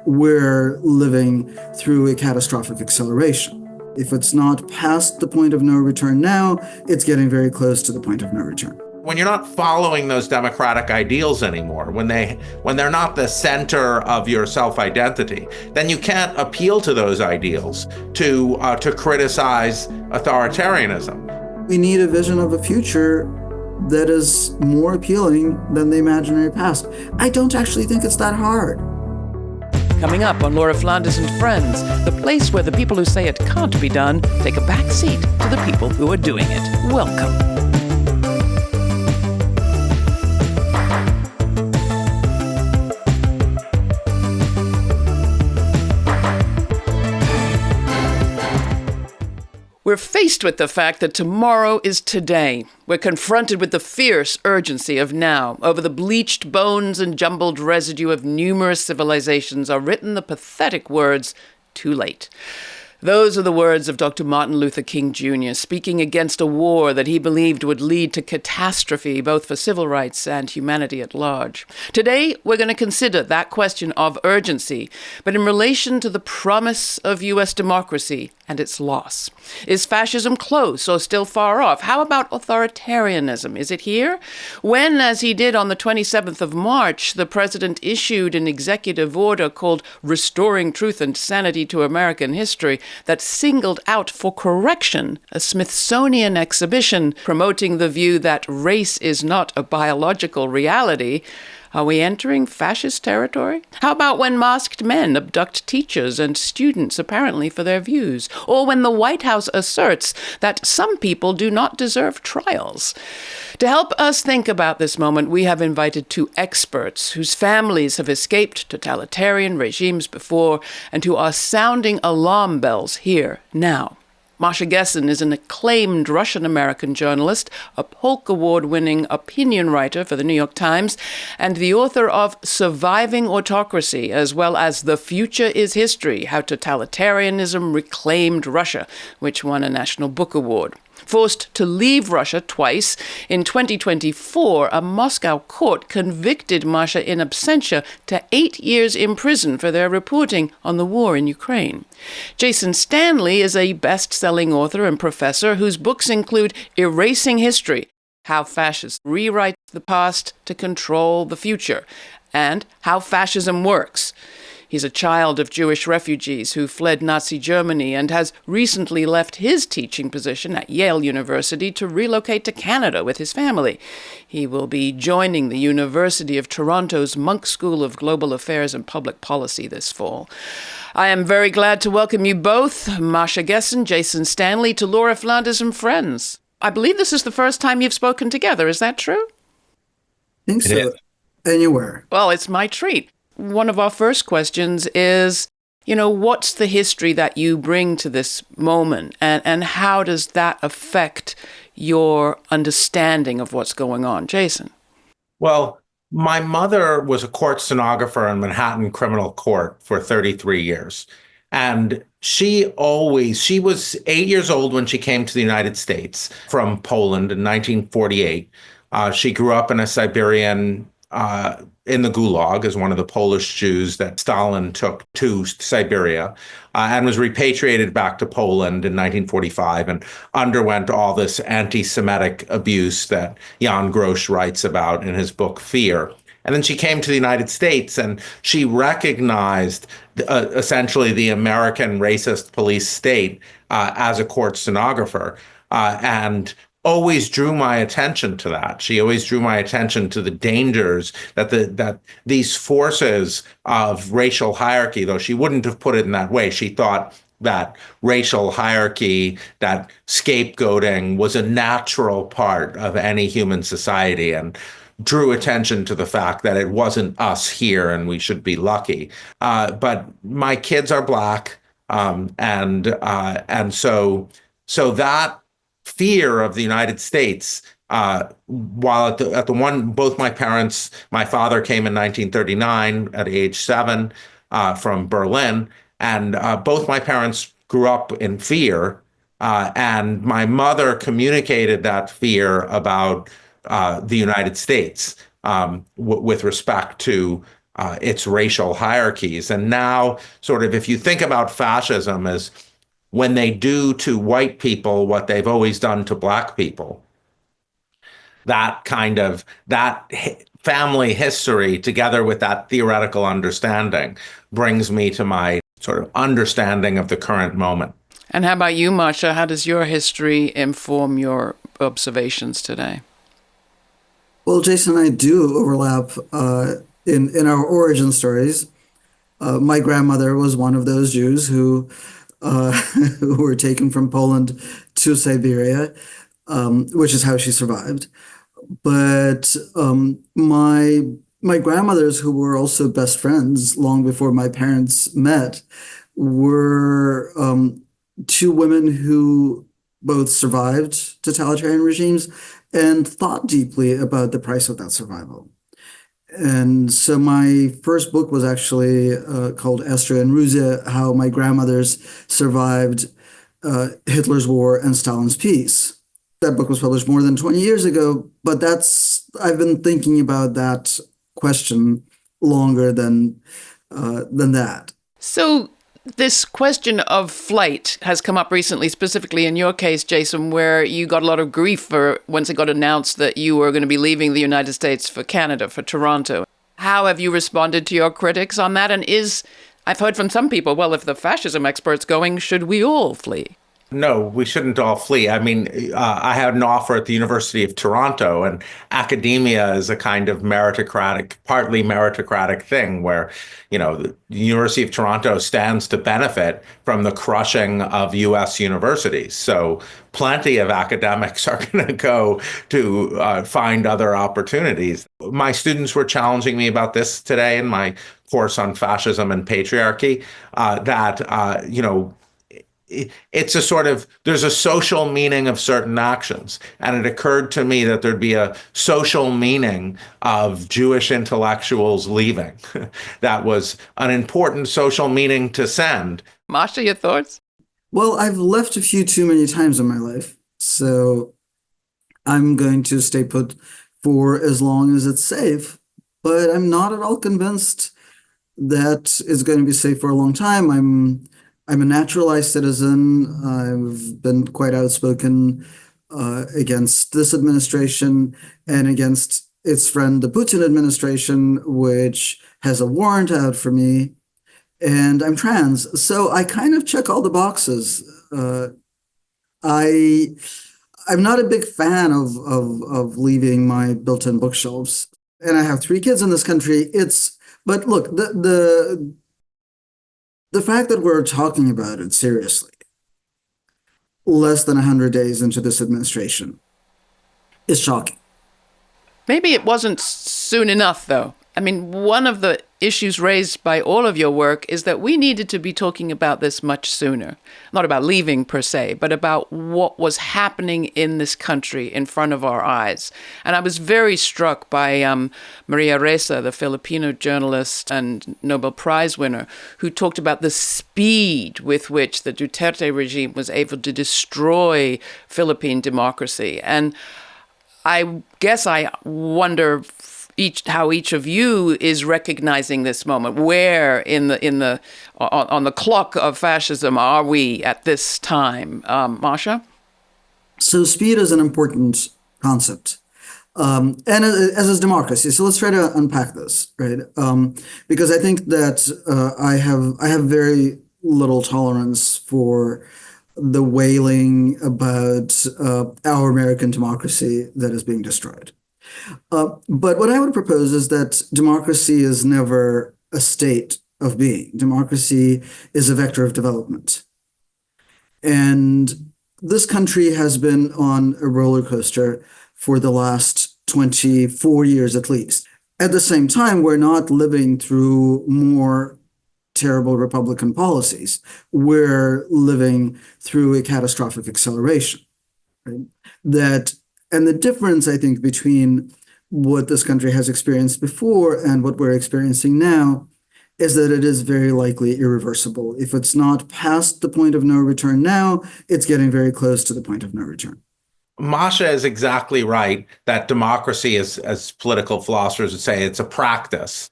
We're living through a catastrophic acceleration. If it's not past the point of no return now, it's getting very close to the point of no return. When you're not following those democratic ideals anymore, when they're not the center of your self-identity, then you can't appeal to those ideals to criticize authoritarianism. We need a vision of a future that is more appealing than the imaginary past. I don't actually think it's that hard. Coming up on Laura Flanders and Friends, the place where the people who say it can't be done take a back seat to the people who are doing it. Welcome. We're faced with the fact that tomorrow is today. We're confronted with the fierce urgency of now. Over the bleached bones and jumbled residue of numerous civilizations are written the pathetic words, "too late." Those are the words of Dr. Martin Luther King Jr., speaking against a war that he believed would lead to catastrophe both for civil rights and humanity at large. Today, we're going to consider that question of urgency, but in relation to the promise of U.S. democracy and its loss. Is fascism close or still far off? How about authoritarianism? Is it here? When, as he did on the 27th of March, the president issued an executive order called Restoring Truth and Sanity to American History, that singled out for correction a Smithsonian exhibition promoting the view that race is not a biological reality, are we entering fascist territory? How about when masked men abduct teachers and students apparently for their views? Or when the White House asserts that some people do not deserve trials? To help us think about this moment, we have invited two experts whose families have escaped totalitarian regimes before and who are sounding alarm bells here now. Masha Gessen is an acclaimed Russian-American journalist, a Polk Award-winning opinion writer for the New York Times, and the author of Surviving Autocracy, as well as The Future is History, How Totalitarianism Reclaimed Russia, which won a National Book Award. Forced to leave Russia twice, in 2024, a Moscow court convicted Masha in absentia to 8 years in prison for their reporting on the war in Ukraine. Gessen and Stanley is a best-selling author and professor whose books include Erasing History, How Fascists Rewrite the Past to Control the Future, and How Fascism Works. He's a child of Jewish refugees who fled Nazi Germany and has recently left his teaching position at Yale University to relocate to Canada with his family. He will be joining the University of Toronto's Munk School of Global Affairs and Public Policy this fall. I am very glad to welcome you both, Masha Gessen, Gessen and Stanley, to Laura Flanders and Friends. I believe this is the first time you've spoken together. Is that true? I think so. Anywhere. Well, it's my treat. One of our first questions is, what's the history that you bring to this moment, and how does that affect your understanding of what's going on? Gessen? Well, my mother was a court stenographer in Manhattan Criminal Court for 33 years. And she was 8 years old when she came to the United States from Poland in 1948. She grew up in a Siberian in the Gulag as one of the Polish Jews that Stalin took to Siberia, and was repatriated back to Poland in 1945 and underwent all this anti-Semitic abuse that Jan Grosz writes about in his book Fear. And then she came to the United States and she recognized essentially the American racist police state as a court stenographer, and always drew my attention to that. She always drew my attention to the dangers that these forces of racial hierarchy, though she wouldn't have put it in that way. She thought that racial hierarchy, that scapegoating was a natural part of any human society, and drew attention to the fact that it wasn't us here and we should be lucky. But my kids are Black, and so that fear of the United States, while both my parents, my father came in 1939 at age 7 from Berlin, and both my parents grew up in fear, and my mother communicated that fear about the United States with respect to its racial hierarchies. And now, sort of, if you think about fascism as when they do to white people what they've always done to black people, that family history together with that theoretical understanding brings me to my sort of understanding of the current moment. And how about you, Masha? How does your history inform your observations today? Well, Jason and I do overlap in our origin stories. My grandmother was one of those Jews who who were taken from Poland to Siberia, which is how she survived. But my grandmothers, who were also best friends long before my parents met, were two women who both survived totalitarian regimes and thought deeply about the price of that survival. And so my first book was actually called Esther and Russia: How My Grandmothers Survived Hitler's War and Stalin's Peace. That book was published more than 20 years ago, but I've been thinking about that question longer than that. So this question of flight has come up recently, specifically in your case, Jason, where you got a lot of grief for once it got announced that you were going to be leaving the United States for Canada, for Toronto. How have you responded to your critics on that? And I've heard from some people, well, if the fascism expert's going, should we all flee? No, we shouldn't all flee. I mean, I had an offer at the University of Toronto, and academia is a kind of partly meritocratic thing where, the University of Toronto stands to benefit from the crushing of U.S. universities. So plenty of academics are going to go to find other opportunities. My students were challenging me about this today in my course on fascism and patriarchy, it's a sort of, there's a social meaning of certain actions. And it occurred to me that there'd be a social meaning of Jewish intellectuals leaving. That was an important social meaning to send. Masha, your thoughts? Well, I've left a few too many times in my life, so I'm going to stay put for as long as it's safe. But I'm not at all convinced that it's going to be safe for a long time. I'm a naturalized citizen. I've been quite outspoken against this administration and against its friend, the Putin administration, which has a warrant out for me. And I'm trans, so I kind of check all the boxes. I'm not a big fan of leaving my built-in bookshelves, and I have 3 kids in this country. But look, the fact that we're talking about it seriously, less than 100 days into this administration, is shocking. Maybe it wasn't soon enough, though. I mean, one of the issues raised by all of your work is that we needed to be talking about this much sooner. Not about leaving per se, but about what was happening in this country in front of our eyes. And I was very struck by Maria Ressa, the Filipino journalist and Nobel Prize winner, who talked about the speed with which the Duterte regime was able to destroy Philippine democracy. And I guess I wonder how each of you is recognizing this moment. Where on the clock of fascism are we at this time, Masha? So speed is an important concept, and as is democracy. So let's try to unpack this, right? Because I think that I have very little tolerance for the wailing about our American democracy that is being destroyed. But what I would propose is that democracy is never a state of being. Democracy is a vector of development. And this country has been on a roller coaster for the last 24 years at least. At the same time, we're not living through more terrible Republican policies. We're living through a catastrophic acceleration, right? And the difference, I think, between what this country has experienced before and what we're experiencing now is that it is very likely irreversible. If it's not past the point of no return now, it's getting very close to the point of no return. Masha is exactly right that democracy is, as political philosophers would say, it's a practice.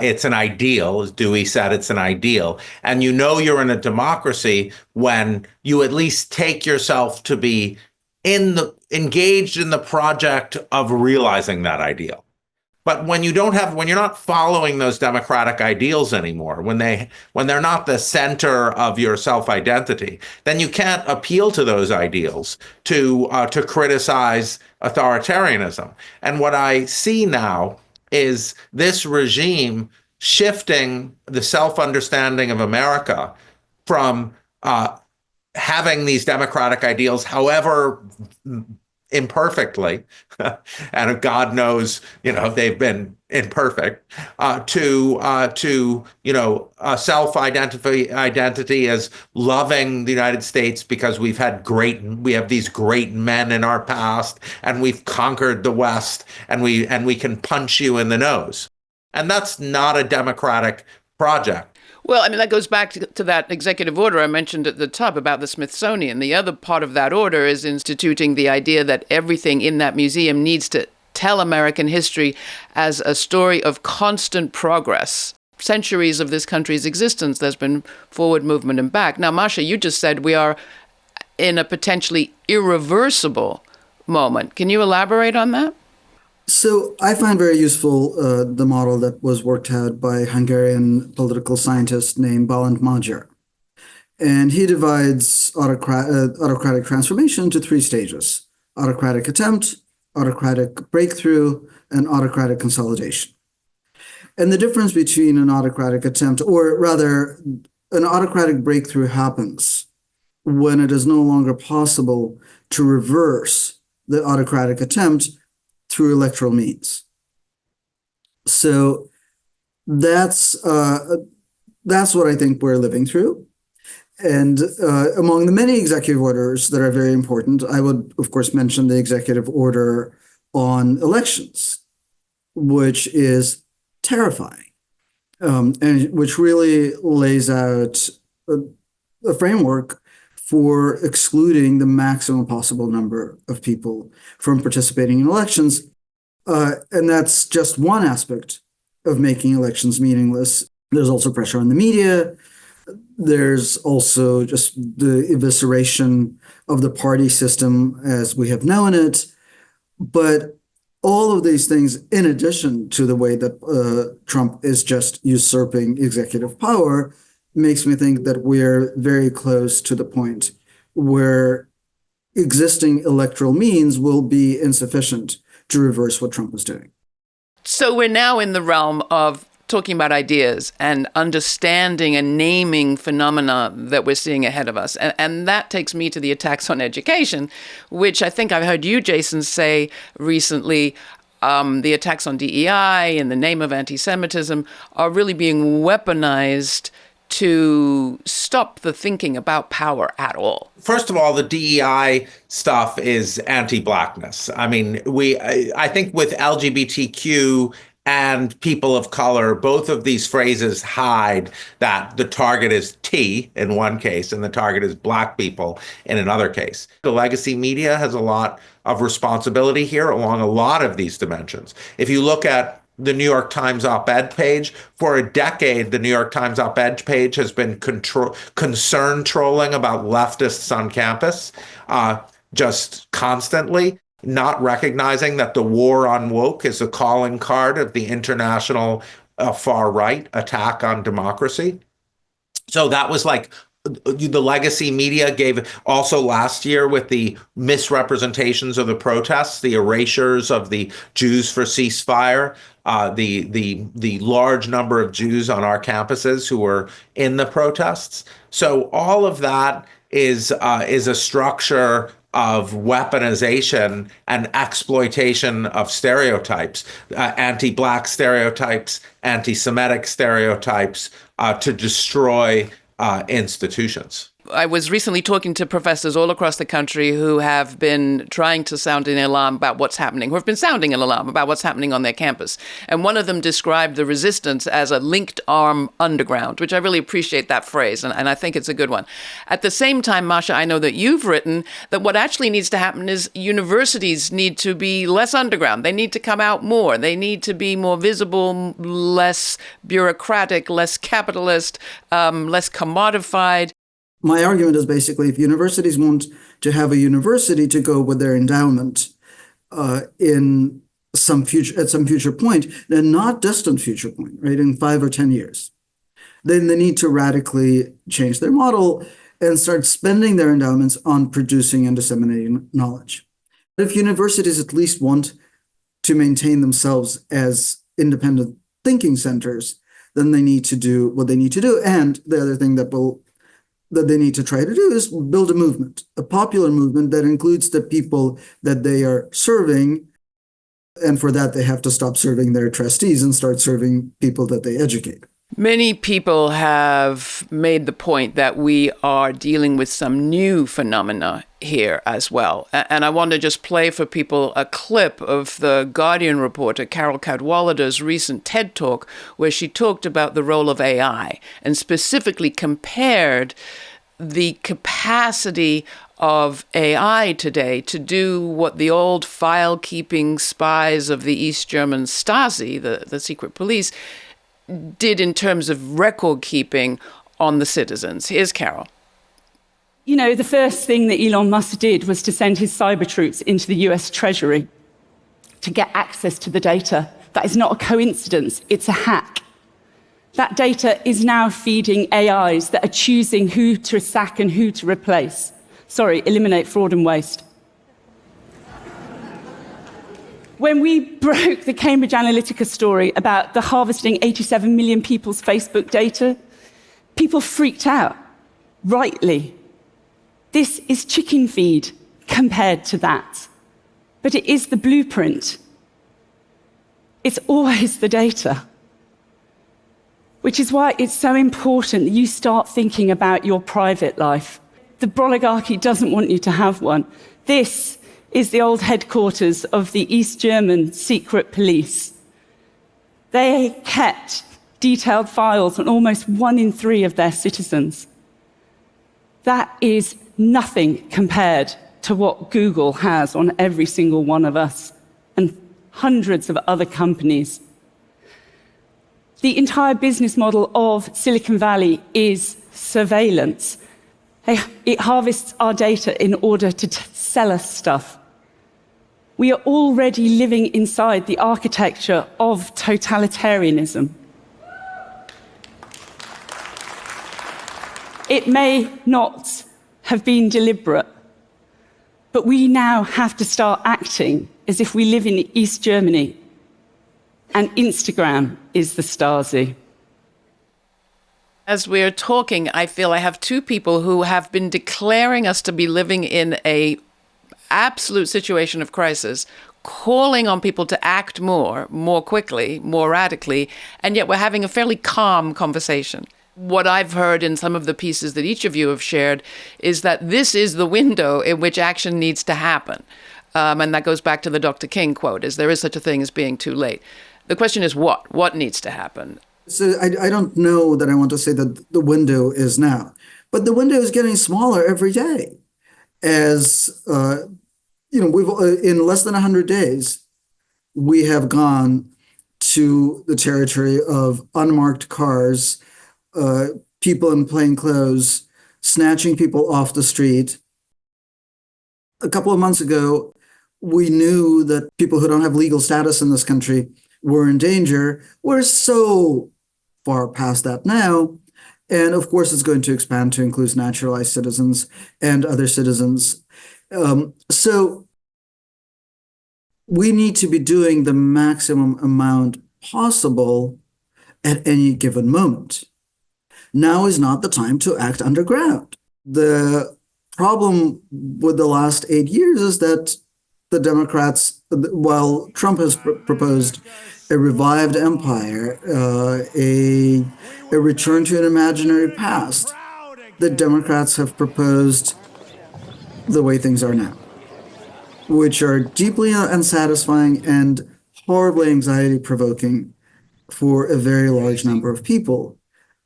It's an ideal, as Dewey said, it's an ideal. And you know you're in a democracy when you at least take yourself to be engaged in the project of realizing that ideal. But when you're not following those democratic ideals anymore, when they're not the center of your self-identity, then you can't appeal to those ideals to criticize authoritarianism. And what I see now is this regime shifting the self-understanding of America from having these democratic ideals, however imperfectly, and God knows, they've been imperfect, to a self-identity as loving the United States because we have these great men in our past, and we've conquered the West, and we can punch you in the nose. And that's not a democratic project. Well, I mean, that goes back to that executive order I mentioned at the top about the Smithsonian. The other part of that order is instituting the idea that everything in that museum needs to tell American history as a story of constant progress. Centuries of this country's existence, there's been forward movement and back. Now, Masha, you just said we are in a potentially irreversible moment. Can you elaborate on that? So I find very useful the model that was worked out by a Hungarian political scientist named Balint Magyar. And he divides autocratic transformation into three stages: autocratic attempt, autocratic breakthrough, and autocratic consolidation. And the difference between an autocratic attempt, or rather, an autocratic breakthrough happens when it is no longer possible to reverse the autocratic attempt through electoral means. So that's what I think we're living through. And among the many executive orders that are very important, I would, of course, mention the executive order on elections, which is terrifying, and which really lays out a framework for excluding the maximum possible number of people from participating in elections. And that's just one aspect of making elections meaningless. There's also pressure on the media. There's also just the evisceration of the party system as we have known it. But all of these things, in addition to the way that Trump is just usurping executive power, makes me think that we're very close to the point where existing electoral means will be insufficient to reverse what Trump is doing. So we're now in the realm of talking about ideas and understanding and naming phenomena that we're seeing ahead of us. And that takes me to the attacks on education, which I think I've heard you, Jason, say recently. The attacks on DEI in the name of anti-Semitism are really being weaponized to stop the thinking about power at all. First of all, the DEI stuff is anti-Blackness. I mean, I think with LGBTQ and people of color, both of these phrases hide that the target is T in one case and the target is Black people in another case. The legacy media has a lot of responsibility here along a lot of these dimensions. If you look at the New York Times op-ed page, for a decade, the New York Times op-ed page has been concern trolling about leftists on campus, just constantly, not recognizing that the war on woke is a calling card of the international far-right attack on democracy. So that was like the legacy media gave also last year with the misrepresentations of the protests, the erasures of the Jews for ceasefire, the large number of Jews on our campuses who were in the protests. So all of that is a structure of weaponization and exploitation of stereotypes, anti-Black stereotypes, anti-Semitic stereotypes, to destroy institutions. I was recently talking to professors all across the country who have been trying to sound an alarm about what's happening, who have been sounding an alarm about what's happening on their campus. And one of them described the resistance as a linked arm underground, which I really appreciate that phrase, and I think it's a good one. At the same time, Masha, I know that you've written that what actually needs to happen is universities need to be less underground. They need to come out more. They need to be more visible, less bureaucratic, less capitalist, less commodified. My argument is basically if universities want to have a university to go with their endowment in at some future point, and not distant future point, right, in 5 or 10 years, then they need to radically change their model and start spending their endowments on producing and disseminating knowledge. If universities at least want to maintain themselves as independent thinking centers, then they need to do what they need to do. And the other thing that they need to try to do is build a movement, a popular movement that includes the people that they are serving. And for that, they have to stop serving their trustees and start serving people that they educate. Many people have made the point that we are dealing with some new phenomena here as well. And I want to just play for people a clip of the Guardian reporter Carol Cadwalader's recent TED Talk, where she talked about the role of AI and specifically compared the capacity of AI today to do what the old file-keeping spies of the East German Stasi, the secret police, did in terms of record keeping on the citizens. Here's Carol. You know, the first thing that Elon Musk did was to send his cyber troops into the US Treasury to get access to the data. That is not a coincidence, it's a hack. That data is now feeding AIs that are choosing who to sack and who to replace. Eliminate fraud and waste. When we broke the Cambridge Analytica story about the harvesting 87 million people's Facebook data, people freaked out, rightly. This is chicken feed compared to that. But it is the blueprint. It's always the data. Which is why it's so important that you start thinking about your private life. The oligarchy doesn't want you to have one. This is the old headquarters of the East German secret police. They kept detailed files on almost 1 in 3 of their citizens. That is nothing compared to what Google has on every single one of us and hundreds of other companies. The entire business model of Silicon Valley is surveillance. It harvests our data in order to sell us stuff. We are already living inside the architecture of totalitarianism. It may not have been deliberate, but we now have to start acting as if we live in East Germany and Instagram is the Stasi. As we're talking, I feel I have 2 people who have been declaring us to be living in a absolute situation of crisis, calling on people to act more quickly, more radically, and yet we're having a fairly calm conversation. What I've heard in some of the pieces that each of you have shared is that this is the window in which action needs to happen. And that goes back to the Dr. King quote, is there is such a thing as being too late. The question is what? What needs to happen? So I don't know that I want to say that the window is now, but the window is getting smaller every day. As we've in less than 100 days, we have gone to the territory of unmarked cars, people in plain clothes, snatching people off the street. A couple of months ago, we knew that people who don't have legal status in this country were in danger. We're so far past that now. And of course, it's going to expand to include naturalized citizens and other citizens. So we need to be doing the maximum amount possible at any given moment. Now is not the time to act underground. The problem with the last 8 years is that the Democrats, while Trump has proposed a revived empire, a return to an imaginary past, the Democrats have proposed the way things are now, which are deeply unsatisfying and horribly anxiety-provoking for a very large number of people.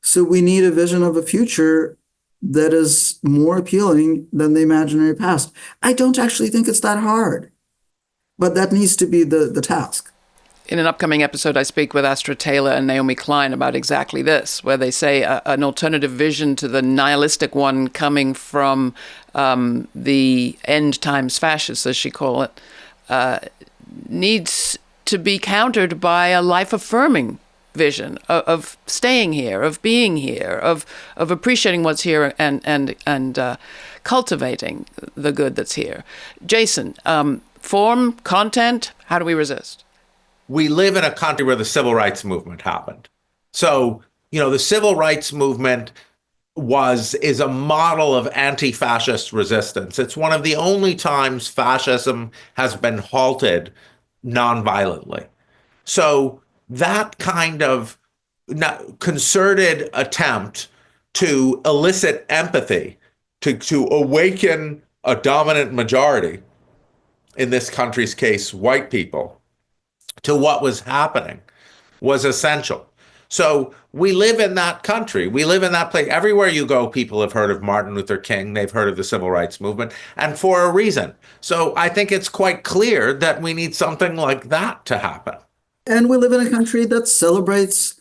So we need a vision of a future that is more appealing than the imaginary past. I don't actually think it's that hard, but that needs to be the task. In an upcoming episode, I speak with Astra Taylor and Naomi Klein about exactly this, where they say an alternative vision to the nihilistic one coming from the end times fascists, as she call it, needs to be countered by a life-affirming vision of staying here, of being here, of appreciating what's here and cultivating the good that's here. Jason, form, content, how do we resist? We live in a country where the civil rights movement happened. So, the civil rights movement is a model of anti-fascist resistance. It's one of the only times fascism has been halted nonviolently. So that kind of concerted attempt to elicit empathy, to awaken a dominant majority, in this country's case, white people, to what was happening was essential. So we live in that country. We live in that place. Everywhere you go, people have heard of Martin Luther King. They've heard of the civil rights movement, and for a reason. So I think it's quite clear that we need something like that to happen. And we live in a country that celebrates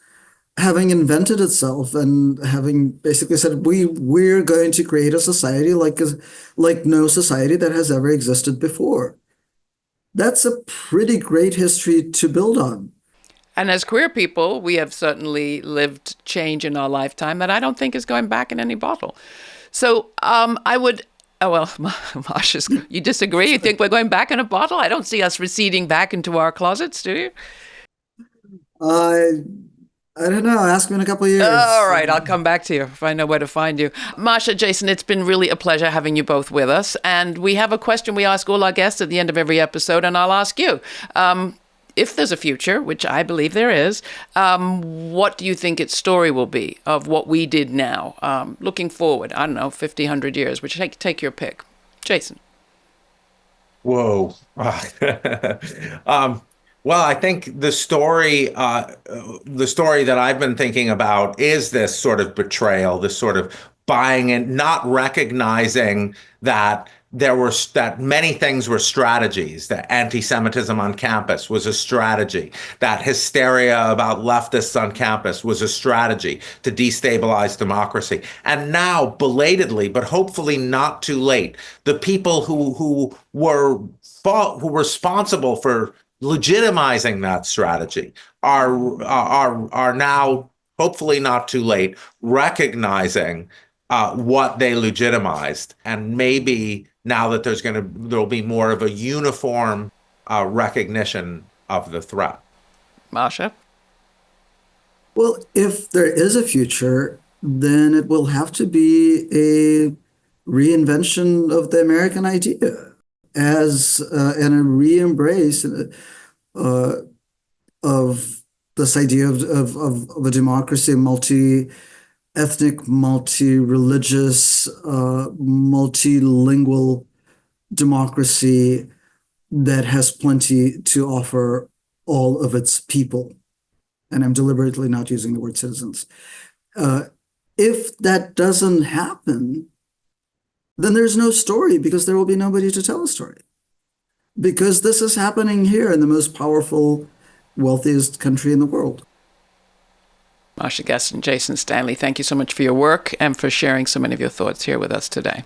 having invented itself and having basically said, we're going to create a society like no society that has ever existed before. That's a pretty great history to build on. And as queer people, we have certainly lived change in our lifetime that I don't think is going back in any bottle. So I would, Masha, you disagree? You think we're going back in a bottle? I don't see us receding back into our closets, do you? I don't know. Ask me in a couple of years. All right, I'll come back to you if I know where to find you. Masha, Jason, it's been really a pleasure having you both with us. And we have a question we ask all our guests at the end of every episode, and I'll ask you. If there's a future, which I believe there is, what do you think its story will be of what we did now? Looking forward, I don't know, 50, 100 years, which take your pick. Jason. Whoa. Well, I think the story that I've been thinking about is this sort of betrayal, this sort of buying and not recognizing that that many things were strategies, that anti-Semitism on campus was a strategy, that hysteria about leftists on campus was a strategy to destabilize democracy. And now, belatedly, but hopefully not too late, the people who were responsible for legitimizing that strategy are now, hopefully not too late, recognizing what they legitimized, and maybe now that there'll be more of a uniform recognition of the threat. Masha? Well, if there is a future, then it will have to be a reinvention of the American idea and a re-embrace of this idea of a democracy, multi-ethnic, multi-religious, multilingual democracy that has plenty to offer all of its people. And I'm deliberately not using the word citizens. If that doesn't happen, then there's no story, because there will be nobody to tell a story. Because this is happening here in the most powerful, wealthiest country in the world. Masha Gessen, Jason Stanley, thank you so much for your work and for sharing so many of your thoughts here with us today.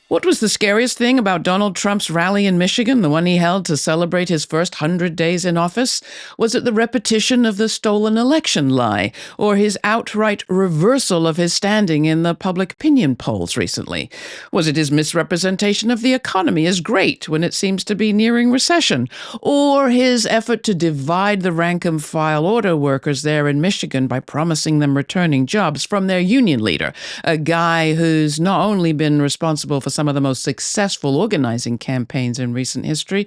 What was the scariest thing about Donald Trump's rally in Michigan, the one he held to celebrate his first 100 days in office? Was it the repetition of the stolen election lie, or his outright reversal of his standing in the public opinion polls recently? Was it his misrepresentation of the economy as great when it seems to be nearing recession, or his effort to divide the rank-and-file auto workers there in Michigan by promising them returning jobs from their union leader, a guy who's not only been responsible for some of the most successful organizing campaigns in recent history,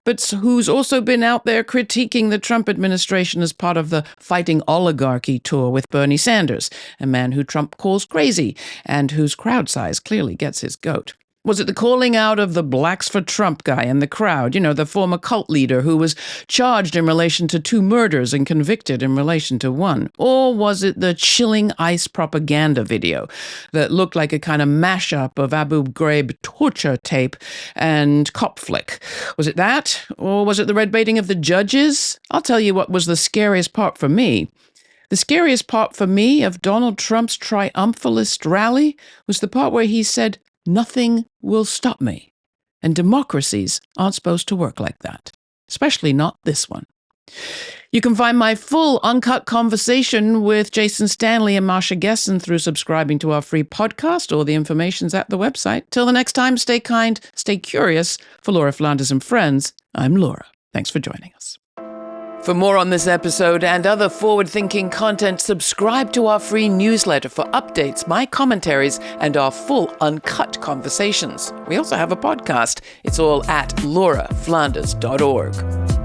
but who's also been out there critiquing the Trump administration as part of the Fighting Oligarchy tour with Bernie Sanders, a man who Trump calls crazy and whose crowd size clearly gets his goat. Was it the calling out of the Blacks for Trump guy in the crowd, the former cult leader who was charged in relation to 2 murders and convicted in relation to 1? Or was it the chilling ICE propaganda video that looked like a kind of mashup of Abu Ghraib torture tape and cop flick? Was it that? Or was it the red baiting of the judges? I'll tell you what was the scariest part for me. The scariest part for me of Donald Trump's triumphalist rally was the part where he said, "Nothing will stop me." And democracies aren't supposed to work like that, especially not this one. You can find my full uncut conversation with Gessen Stanley and Masha Gessen through subscribing to our free podcast. All the information's at the website. Till the next time, stay kind, stay curious. For Laura Flanders and friends, I'm Laura. Thanks for joining us. For more on this episode and other forward-thinking content, subscribe to our free newsletter for updates, my commentaries, and our full uncut conversations. We also have a podcast. It's all at lauraflanders.org.